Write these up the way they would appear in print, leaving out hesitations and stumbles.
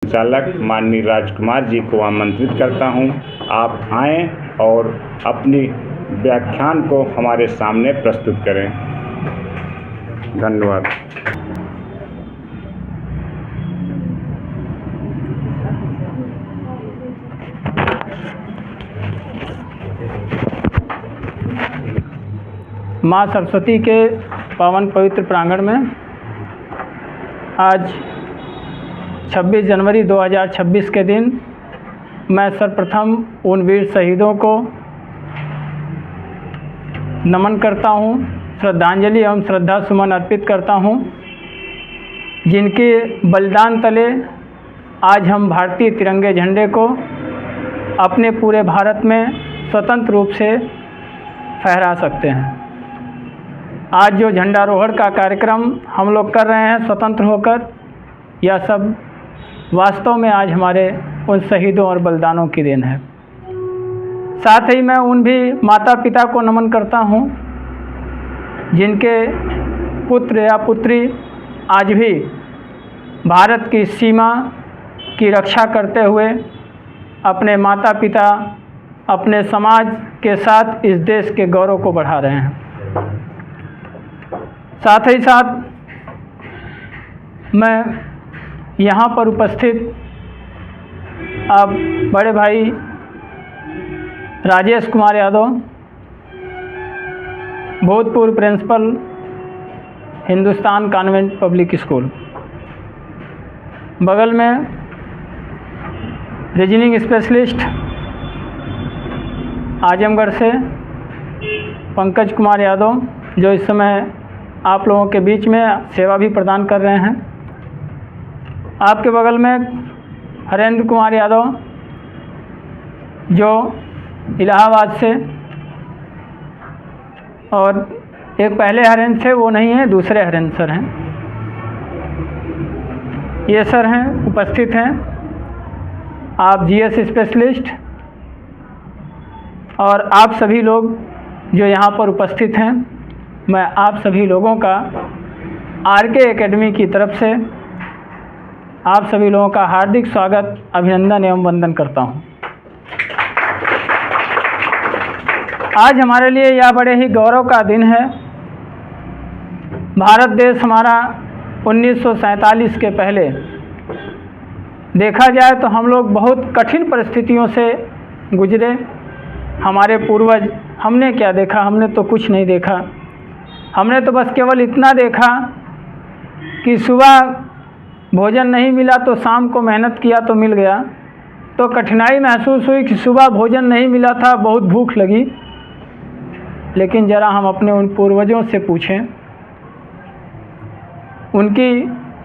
चालक माननीय राजकुमार जी को आमंत्रित करता हूं, आप आएं और अपनी व्याख्यान को हमारे सामने प्रस्तुत करें। धन्यवाद। माँ सरस्वती के पावन पवित्र प्रांगण में आज 26 जनवरी 2026 के दिन मैं सर्वप्रथम उन वीर शहीदों को नमन करता हूँ, श्रद्धांजलि एवं श्रद्धा सुमन अर्पित करता हूँ, जिनके बलिदान तले आज हम भारतीय तिरंगे झंडे को अपने पूरे भारत में स्वतंत्र रूप से फहरा सकते हैं। आज जो झंडारोहण का कार्यक्रम हम लोग कर रहे हैं स्वतंत्र होकर, यह सब वास्तव में आज हमारे उन शहीदों और बलिदानों की देन है। साथ ही मैं उन भी माता पिता को नमन करता हूँ जिनके पुत्र या पुत्री आज भी भारत की सीमा की रक्षा करते हुए अपने माता पिता, अपने समाज के साथ इस देश के गौरव को बढ़ा रहे हैं। साथ ही साथ मैं यहाँ पर उपस्थित अब बड़े भाई राजेश कुमार यादव, भूतपूर्व principal Hindustan convent public school, बगल में रीजनिंग स्पेशलिस्ट आजमगढ़ से पंकज कुमार यादव, जो इस समय आप लोगों के बीच में सेवा भी प्रदान कर रहे हैं। आपके बगल में हरेंद्र कुमार यादव, जो इलाहाबाद से, और एक पहले हरेंद्र थे वो नहीं हैं, दूसरे हरेंद्र सर हैं, ये सर हैं उपस्थित हैं। आप जीएस स्पेशलिस्ट और आप सभी लोग जो यहाँ पर उपस्थित हैं, मैं आप सभी लोगों का आरके एकेडमी की तरफ से आप सभी लोगों का हार्दिक स्वागत, अभिनंदन एवं वंदन करता हूँ। आज हमारे लिए यह बड़े ही गौरव का दिन है। भारत देश हमारा 1947 के पहले देखा जाए तो हम लोग बहुत कठिन परिस्थितियों से गुजरे। हमारे पूर्वज, हमने क्या देखा? हमने तो कुछ नहीं देखा। हमने तो बस केवल इतना देखा कि सुबह भोजन नहीं मिला तो शाम को मेहनत किया तो मिल गया। तो कठिनाई महसूस हुई कि सुबह भोजन नहीं मिला था, बहुत भूख लगी। लेकिन ज़रा हम अपने उन पूर्वजों से पूछें, उनकी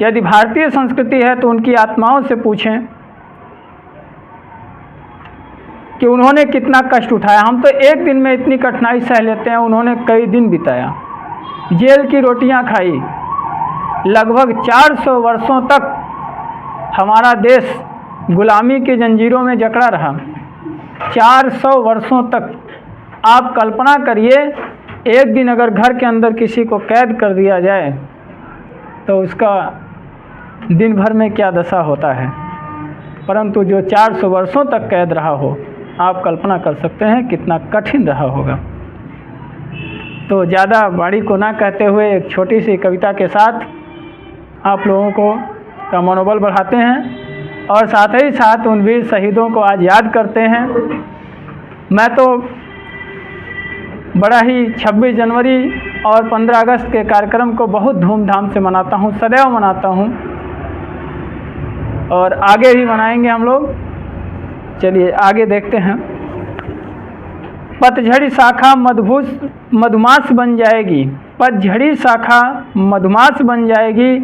यदि भारतीय संस्कृति है तो उनकी आत्माओं से पूछें कि उन्होंने कितना कष्ट उठाया। हम तो एक दिन में इतनी कठिनाई सह लेते हैं, उन्होंने कई दिन बिताया, जेल की रोटियां खाई। लगभग 400 वर्षों तक हमारा देश गुलामी की जंजीरों में जकड़ा रहा। 400 वर्षों तक आप कल्पना करिए, एक दिन अगर घर के अंदर किसी को कैद कर दिया जाए तो उसका दिन भर में क्या दशा होता है। परंतु जो 400 वर्षों तक कैद रहा हो, आप कल्पना कर सकते हैं कितना कठिन रहा होगा। तो ज़्यादा बाड़ी को ना कहते हुए एक छोटी सी कविता के साथ आप लोगों को का मनोबल बढ़ाते हैं और साथ ही साथ उन वीर शहीदों को आज याद करते हैं। मैं तो बड़ा ही 26 जनवरी और 15 अगस्त के कार्यक्रम को बहुत धूमधाम से मनाता हूँ, सदैव मनाता हूँ और आगे भी मनाएंगे हम लोग। चलिए आगे देखते हैं। पतझड़ी शाखा मधुमास बन जाएगी, पतझड़ी शाखा मधुमास बन जाएगी,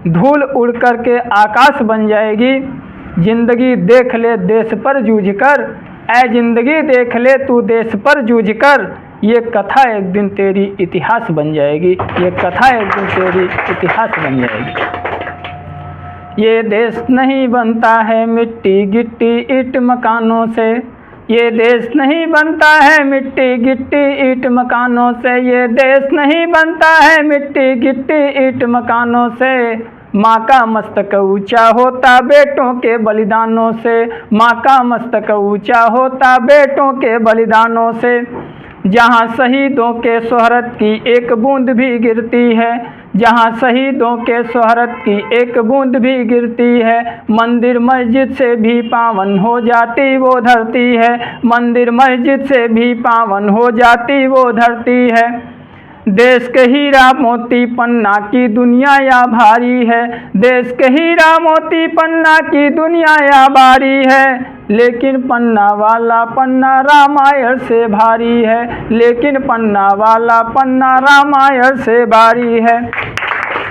धूल उड़ कर के आकाश बन जाएगी। जिंदगी देख ले देश पर जूझ कर, ऐ जिंदगी देख ले तू देश पर जूझ कर, ये कथा एक दिन तेरी इतिहास बन जाएगी, ये कथा एक दिन तेरी इतिहास बन जाएगी। ये देश नहीं बनता है मिट्टी गिट्टी ईंट मकानों से, ये देश नहीं बनता है मिट्टी गिट्टी ईंट मकानों से, ये देश नहीं बनता है मिट्टी गिट्टी ईंट मकानों से। माँ का मस्तक ऊंचा होता बेटों के बलिदानों से, माँ का मस्तक ऊंचा होता बेटों के बलिदानों से। जहाँ शहीदों के शोहरत की एक बूंद भी गिरती है, जहाँ शहीदों के शोहरत की एक बूंद भी गिरती है, मंदिर मस्जिद से भी पावन हो जाती वो धरती है, मंदिर मस्जिद से भी पावन हो जाती वो धरती है। देश के हीरा मोती पन्ना की दुनिया या भारी है, देश के हीरा मोती पन्ना की दुनिया या भारी है, लेकिन पन्ना वाला पन्ना रामायण से भारी है, लेकिन पन्ना वाला पन्ना रामायण से भारी है।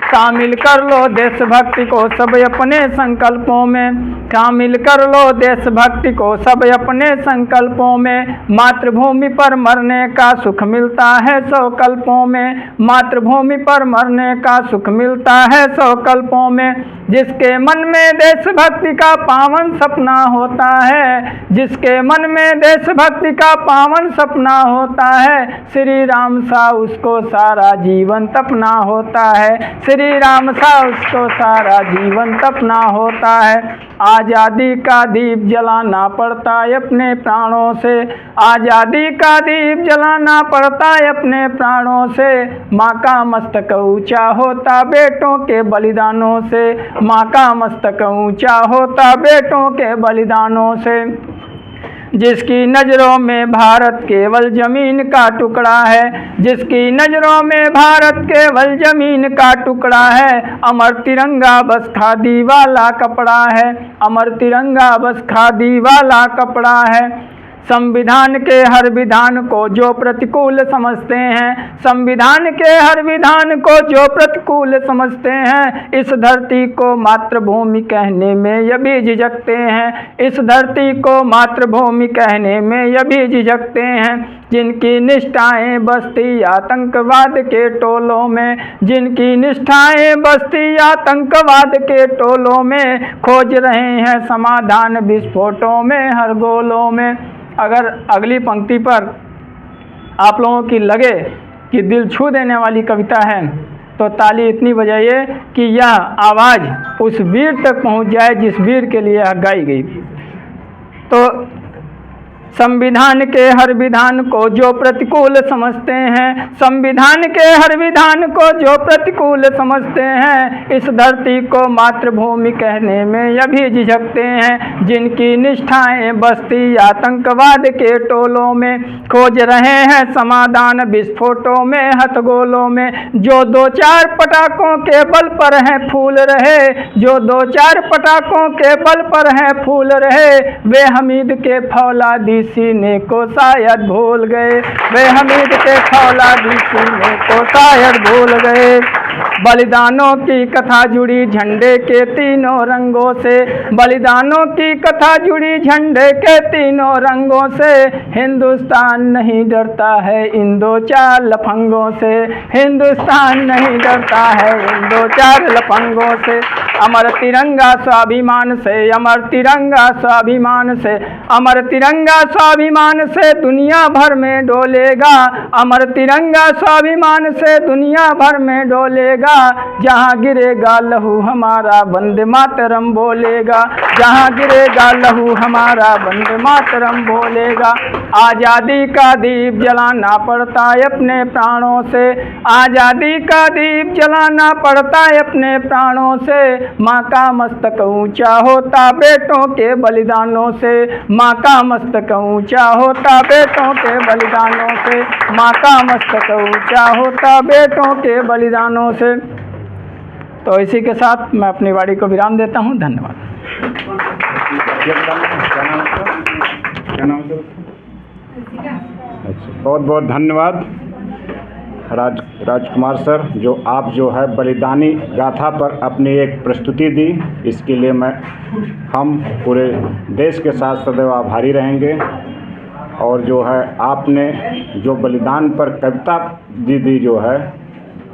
शामिल कर लो देशभक्ति को सब अपने संकल्पों में, शामिल कर लो देशभक्ति को सब अपने संकल्पों में। मातृभूमि पर मरने का सुख मिलता है 100 कल्पों में, मातृभूमि पर मरने का सुख मिलता है 100 कल्पों में। जिसके मन में देशभक्ति का पावन सपना होता है, जिसके मन में देशभक्ति का पावन सपना होता है, श्री राम सा उसको सारा जीवन तपना होता है, श्री राम सा उसको सारा जीवन तपना होता है। आज़ादी का दीप जलाना पड़ता है अपने प्राणों से, आज़ादी का दीप जलाना पड़ता है अपने प्राणों से। माँ का मस्तक ऊंचा होता बेटों के बलिदानों से, माँ का मस्तक ऊंचा होता बेटों के बलिदानों से। जिसकी नज़रों में भारत केवल ज़मीन का टुकड़ा है, जिसकी नज़रों में भारत केवल ज़मीन का टुकड़ा है, अमर तिरंगा बस खादी वाला कपड़ा है, अमर तिरंगा बस खादी वाला कपड़ा है। संविधान के हर विधान को जो प्रतिकूल समझते हैं, संविधान के हर विधान को जो प्रतिकूल समझते हैं, इस धरती को मातृभूमि कहने में ये भी झिझकते हैं, इस धरती को मातृभूमि कहने में ये भी झिझकते हैं। जिनकी निष्ठाएं बसती आतंकवाद के टोलों में, जिनकी निष्ठाएं बसती आतंकवाद के टोलों में, खोज रहे हैं समाधान विस्फोटों में हर गोलों में। अगर अगली पंक्ति पर आप लोगों की लगे कि दिल छू देने वाली कविता है तो ताली इतनी बजाइए कि यह आवाज़ उस वीर तक पहुंच जाए जिस वीर के लिए यह गाई गई। तो संविधान के हर विधान को जो प्रतिकूल समझते हैं, संविधान के हर विधान को जो प्रतिकूल समझते हैं, इस धरती को मातृभूमि कहने में ये भी झिझकते हैं। जिनकी निष्ठाएं बसती आतंकवाद के टोलों में, खोज रहे हैं समाधान विस्फोटों में हथगोलों में। जो 2-4 पटाखों के बल पर हैं फूल रहे, जो 2-4 पटाखों के बल पर हैं फूल रहे, वे हमीद के फौलादी सीने को शायद भूल गए, वे हमीद के फौलादी सीने को शायद भूल गए। बलिदानों की कथा जुड़ी झंडे के तीनों रंगों से, बलिदानों की कथा जुड़ी झंडे के तीनों रंगों से। हिंदुस्तान नहीं डरता है इन 2-4 लफंगों से, हिंदुस्तान नहीं डरता है इन 2-4 लफंगों से। अमर तिरंगा स्वाभिमान से, अमर तिरंगा स्वाभिमान से, अमर तिरंगा स्वाभिमान से दुनिया भर में डोलेगा, अमर तिरंगा स्वाभिमान से दुनिया भर में डोलेगा। जहाँ गिरेगा लहू हमारा वंदे मातरम बोलेगा, जहाँ गिरेगा लहू हमारा वंदे मातरम बोलेगा। आज़ादी का दीप जलाना पड़ता है अपने प्राणों से, आज़ादी का दीप जलाना पड़ता है अपने प्राणों से। माँ का मस्तक ऊंचा होता बेटों के बलिदानों से, माँ का मस्तक ऊंचा होता बेटों के बलिदानों से, माँ का मस्तक ऊंचा होता बेटों के बलिदानों से। तो इसी के साथ मैं अपनी वाणी को विराम देता हूँ। धन्यवाद। बहुत बहुत धन्यवाद राजकुमार सर, जो आप जो है बलिदानी गाथा पर अपनी एक प्रस्तुति दी, इसके लिए हम पूरे देश के साथ सदैव आभारी रहेंगे। और जो है आपने जो बलिदान पर कविता दी जो है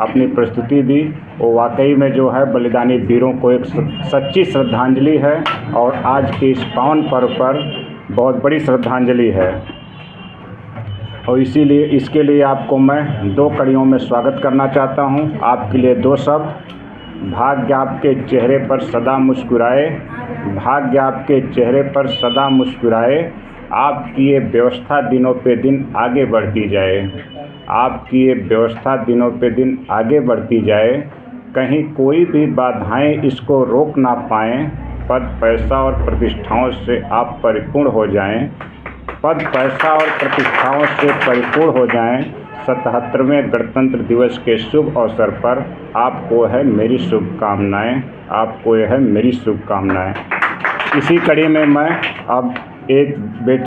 अपनी प्रस्तुति दी, वो वाकई में जो है बलिदानी वीरों को एक सच्ची श्रद्धांजलि है और आज के इस पावन पर्व पर बहुत बड़ी श्रद्धांजलि है। और इसीलिए इसके लिए आपको मैं 2 कड़ियों में स्वागत करना चाहता हूं। आपके लिए 2 शब्द भाग्य आपके चेहरे पर सदा मुस्कुराए, भाग्य आपके चेहरे पर सदा मुस्कुराए। आपकी ये व्यवस्था दिनों पे दिन आगे बढ़ती जाए, आपकी ये व्यवस्था दिनों पे दिन आगे बढ़ती जाए। कहीं कोई भी बाधाएं इसको रोक ना पाएँ। पद, पैसा और प्रतिष्ठाओं से आप परिपूर्ण हो जाएं, पद, पैसा और प्रतिष्ठाओं से परिपूर्ण हो जाएं। 77वें गणतंत्र दिवस के शुभ अवसर पर आपको है मेरी शुभकामनाएं, आपको है मेरी शुभकामनाएं। इसी कड़ी में मैं अब एक बेटे